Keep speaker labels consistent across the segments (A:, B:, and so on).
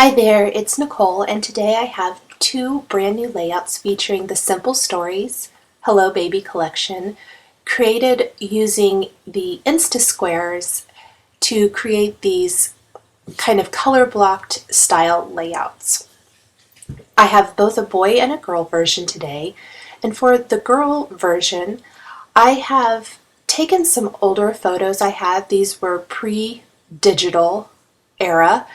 A: Hi there, it's Nicole, and today I have two brand new layouts featuring the Simple Stories Hello Baby collection, created using the Insta-squares to create these kind of color blocked style layouts. I have both a boy and a girl version today, and for the girl version, I have taken some older photos I had. These were pre-digital era,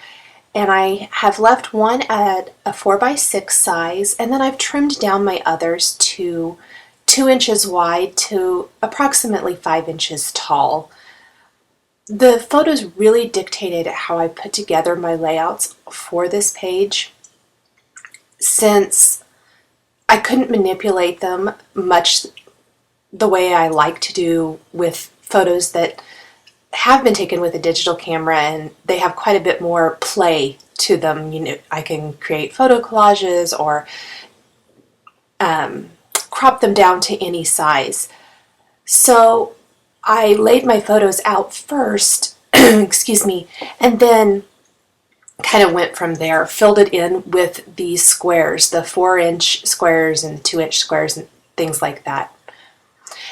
A: and I have left one at a 4x6 size, and then I've trimmed down my others to 2 inches wide to approximately 5 inches tall. The photos really dictated how I put together my layouts for this page, since I couldn't manipulate them much the way I like to do with photos that have been taken with a digital camera, and they have quite a bit more play to them. You know, I can create photo collages or crop them down to any size. So I laid my photos out first, excuse me, and then kind of went from there, filled it in with these squares, the 4-inch squares and 2-inch squares and things like that.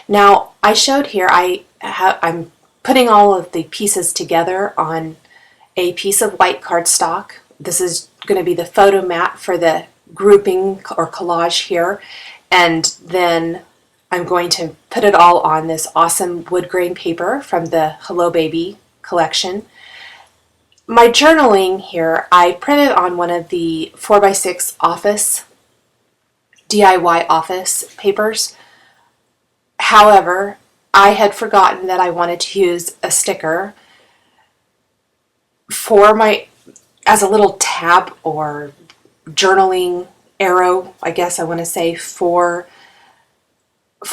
A: Now I showed here, I'm putting all of the pieces together on a piece of white cardstock. This is going to be the photo mat for the grouping or collage here, and then I'm going to put it all on this awesome wood grain paper from the Hello Baby collection. My journaling here, I printed on one of the 4x6 office, DIY office papers. However, I had forgotten that I wanted to use a sticker for as a little tab or journaling arrow, I guess I want to say, for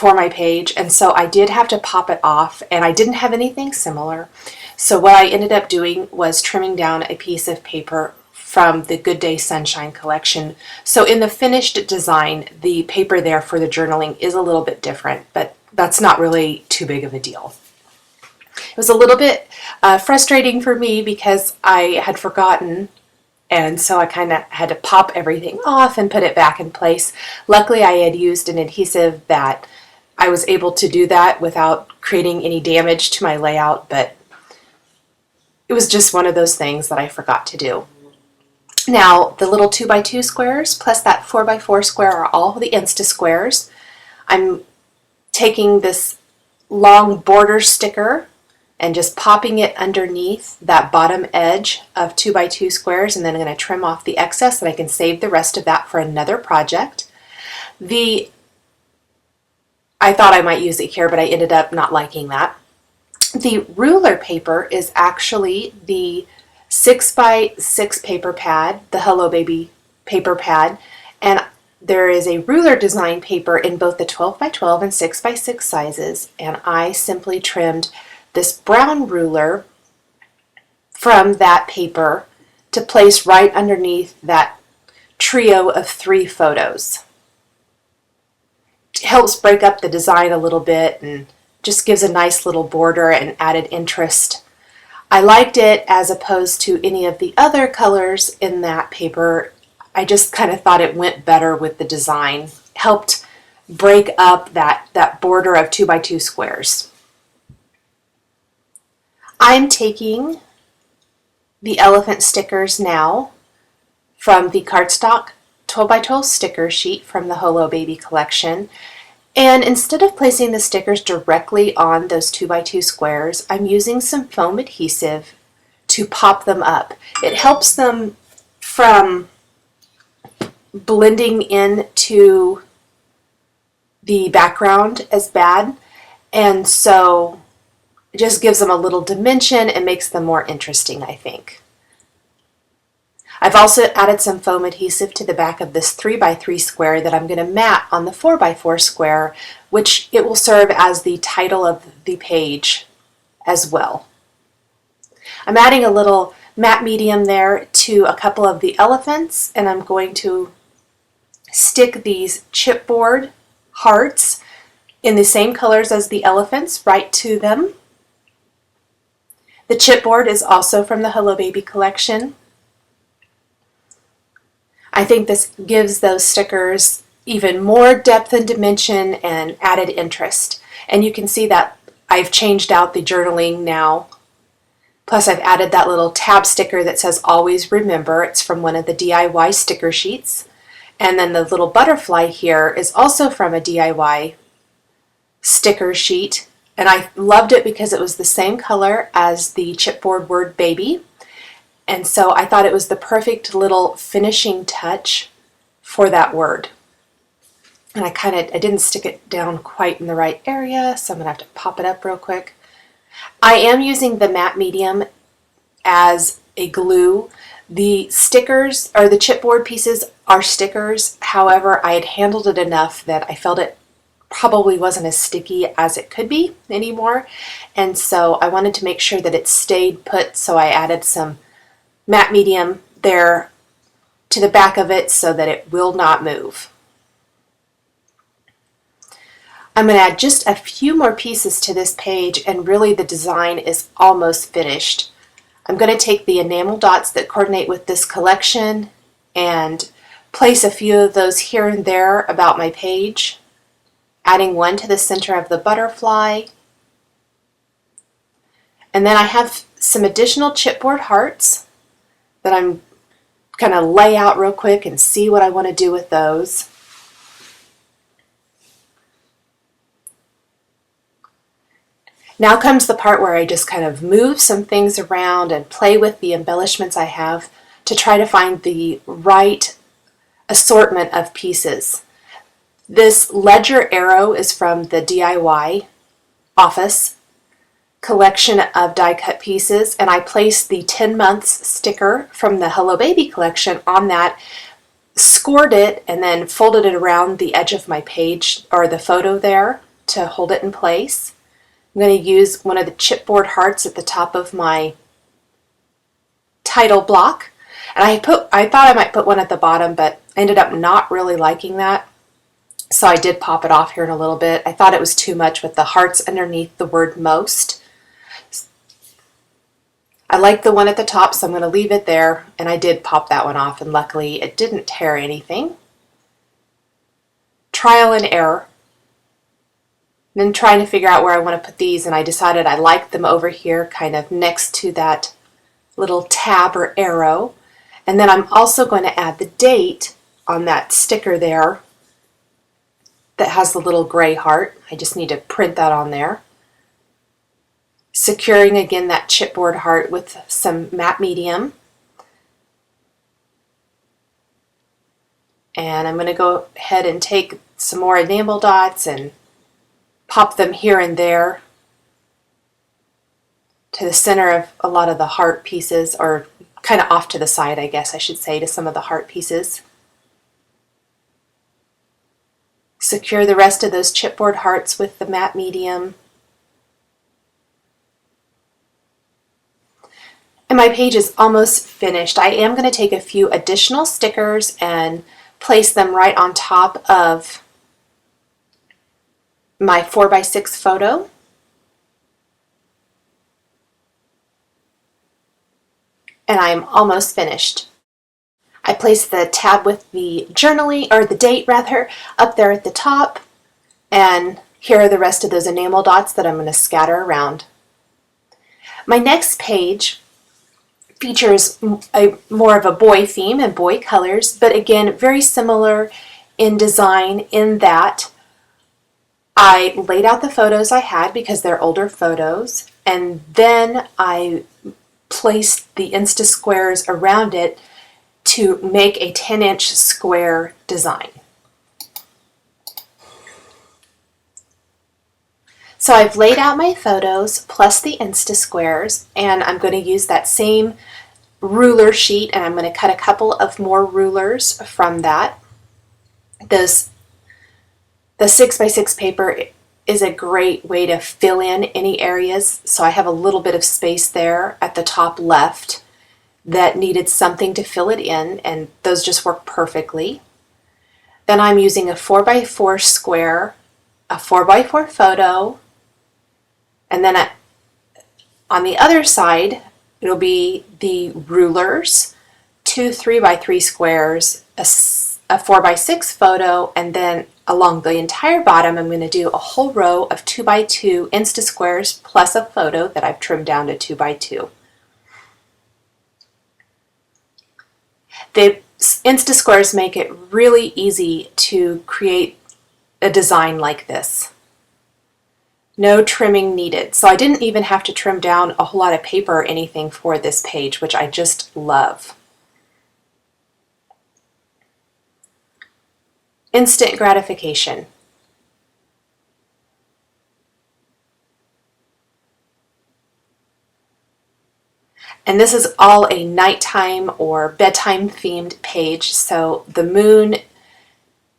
A: my page. And so I did have to pop it off, and I didn't have anything similar. So what I ended up doing was trimming down a piece of paper from the Good Day Sunshine collection. So in the finished design, the paper there for the journaling is a little bit different, but that's not really too big of a deal. It was a little bit frustrating for me because I had forgotten, and so I kind of had to pop everything off and put it back in place. Luckily, I had used an adhesive that I was able to do that without creating any damage to my layout, but it was just one of those things that I forgot to do. Now, the little 2x2 squares plus that 4x4 square are all the Insta-squares. I'm taking this long border sticker and just popping it underneath that bottom edge of 2x2 squares, and then I'm going to trim off the excess, and I can save the rest of that for another project. I thought I might use it here, but I ended up not liking that. The ruler paper is actually the 6x6 paper pad, the Hello Baby paper pad, and there is a ruler design paper in both the 12x12 and 6x6 sizes, and I simply trimmed this brown ruler from that paper to place right underneath that trio of 3 photos. It helps break up the design a little bit and just gives a nice little border and added interest. I liked it as opposed to any of the other colors in that paper. I just kind of thought it went better with the design. Helped break up that border of 2x2 squares. I'm taking the elephant stickers now from the cardstock 12x12 sticker sheet from the Hello Baby collection. And instead of placing the stickers directly on those 2x2 squares, I'm using some foam adhesive to pop them up. It helps them from blending into the background as bad, and so it just gives them a little dimension and makes them more interesting, I think. I've also added some foam adhesive to the back of this 3x3 square that I'm going to mat on the 4x4 square, which it will serve as the title of the page as well. I'm adding a little matte medium there to a couple of the elephants, and I'm going to stick these chipboard hearts in the same colors as the elephants right to them. The chipboard is also from the Hello Baby collection. I think this gives those stickers even more depth and dimension and added interest. And you can see that I've changed out the journaling now. Plus I've added that little tab sticker that says always remember. It's from one of the DIY sticker sheets. And then the little butterfly here is also from a DIY sticker sheet. And I loved it because it was the same color as the chipboard word baby. And so I thought it was the perfect little finishing touch for that word. And I didn't stick it down quite in the right area, so I'm gonna have to pop it up real quick. I am using the matte medium as a glue. The stickers, or the chipboard pieces, are stickers. However, I had handled it enough that I felt it probably wasn't as sticky as it could be anymore. And so I wanted to make sure that it stayed put, so I added some matte medium there to the back of it so that it will not move. I'm going to add just a few more pieces to this page, and really the design is almost finished. I'm going to take the enamel dots that coordinate with this collection and place a few of those here and there about my page, adding one to the center of the butterfly. And then I have some additional chipboard hearts that I'm going to lay out real quick and see what I want to do with those. Now comes the part where I just kind of move some things around and play with the embellishments I have to try to find the right assortment of pieces. This ledger arrow is from the DIY office collection of die cut pieces, and I placed the 10 months sticker from the Hello Baby collection on that, scored it, and then folded it around the edge of my page, or the photo there, to hold it in place. I'm going to use one of the chipboard hearts at the top of my title block, and I thought I might put one at the bottom, but I ended up not really liking that, so I did pop it off here in a little bit. I thought it was too much with the hearts underneath the word most. I like the one at the top, so I'm going to leave it there, and I did pop that one off, and luckily it didn't tear anything. Trial and error. Then trying to figure out where I want to put these, and I decided I liked them over here kind of next to that little tab or arrow. And then I'm also going to add the date on that sticker there that has the little gray heart. I just need to print that on there. Securing again that chipboard heart with some matte medium. And I'm going to go ahead and take some more enamel dots and pop them here and there to the center of a lot of the heart pieces, or kind of off to the side, I guess I should say, to some of the heart pieces. Secure the rest of those chipboard hearts with the matte medium. And my page is almost finished. I am going to take a few additional stickers and place them right on top of my 4x6 photo. And I'm almost finished. I placed the tab with the journaling, or the date rather, up there at the top. And here are the rest of those enamel dots that I'm going to scatter around. My next page features more of a boy theme and boy colors, but again, very similar in design in that I laid out the photos I had because they're older photos, and then I placed the Insta-squares around it to make a 10-inch square design. So I've laid out my photos plus the Insta-squares, and I'm going to use that same ruler sheet, and I'm going to cut a couple of more rulers from that. The 6x6 paper is a great way to fill in any areas, so I have a little bit of space there at the top left that needed something to fill it in, and those just work perfectly. Then I'm using a 4x4 square, a 4x4 photo, and then on the other side it'll be the rulers, 2 3x3 squares, a 4x6 photo, and then along the entire bottom I'm going to do a whole row of 2x2 Insta-squares plus a photo that I've trimmed down to 2x2. The Insta-squares make it really easy to create a design like this. No trimming needed. So I didn't even have to trim down a whole lot of paper or anything for this page, which I just love. Instant gratification. And this is all a nighttime or bedtime themed page, so the moon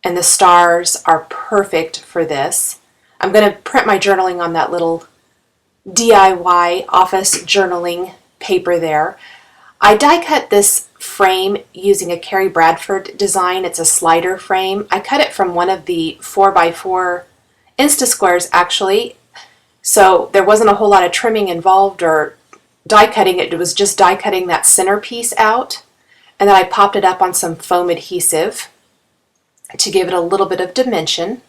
A: and the stars are perfect for this. I'm going to print my journaling on that little DIY office journaling paper there. I die cut this frame using a Carrie Bradford design. It's a slider frame. I cut it from one of the 4x4 Insta-squares actually, so there wasn't a whole lot of trimming involved or die cutting. It was just die cutting that center piece out, and then I popped it up on some foam adhesive to give it a little bit of dimension.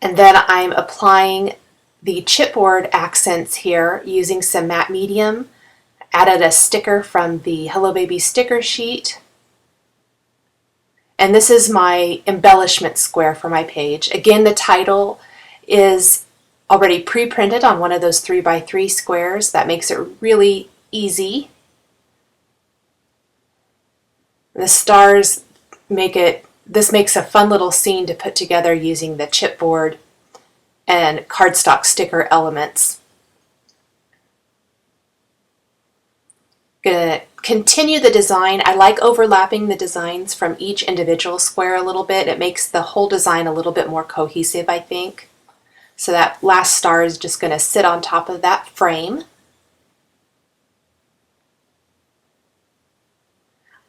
A: And then I'm applying the chipboard accents here using some matte medium. Added a sticker from the Hello Baby sticker sheet. And this is my embellishment square for my page. Again, the title is already pre-printed on one of those 3x3 squares. That makes it really easy. The stars make it, this makes a fun little scene to put together using the chipboard and cardstock sticker elements. Gonna continue the design. I like overlapping the designs from each individual square a little bit. It makes the whole design a little bit more cohesive, I think. So that last star is just going to sit on top of that frame.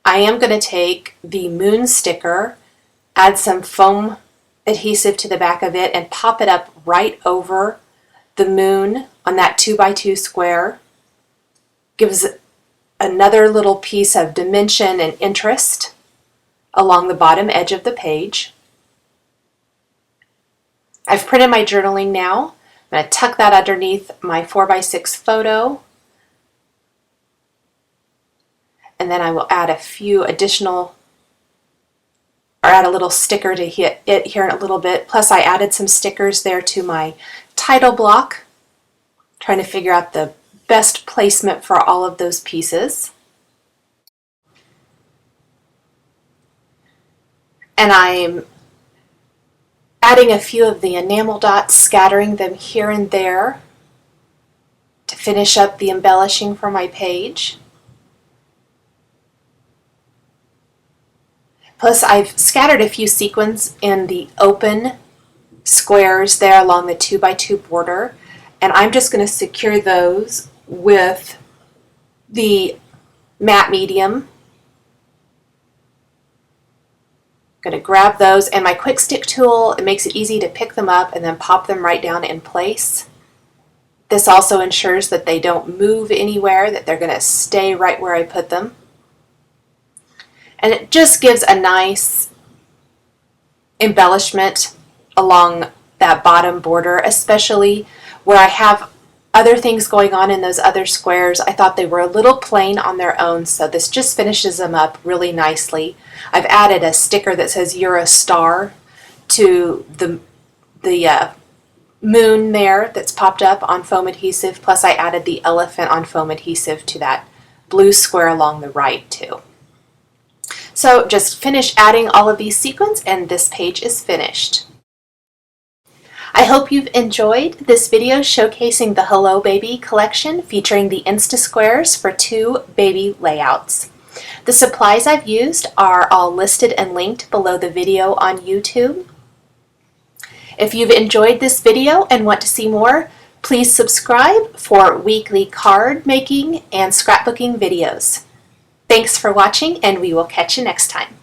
A: I am going to take the moon sticker, add some foam adhesive to the back of it, and pop it up right over the moon on that 2x2 square. Gives another little piece of dimension and interest along the bottom edge of the page. I've printed my journaling now. I'm going to tuck that underneath my 4x6 photo. And then I will add a few additional, or add a little sticker to hit it here in a little bit. Plus I added some stickers there to my title block, trying to figure out the best placement for all of those pieces. And I'm adding a few of the enamel dots, scattering them here and there to finish up the embellishing for my page. Plus I've scattered a few sequins in the open squares there along the 2x2 border, and I'm just going to secure those with the matte medium. I'm going to grab those, and my quick stick tool, it makes it easy to pick them up and then pop them right down in place. This also ensures that they don't move anywhere, that they're going to stay right where I put them. And it just gives a nice embellishment along that bottom border, especially where I have other things going on in those other squares. I thought they were a little plain on their own, so this just finishes them up really nicely. I've added a sticker that says "You're a star" to the moon there that's popped up on foam adhesive, plus I added the elephant on foam adhesive to that blue square along the right too. So just finish adding all of these sequins and this page is finished. I hope you've enjoyed this video showcasing the Hello Baby collection featuring the Insta-squares for 2 baby layouts. The supplies I've used are all listed and linked below the video on YouTube. If you've enjoyed this video and want to see more, please subscribe for weekly card making and scrapbooking videos. Thanks for watching, and we will catch you next time.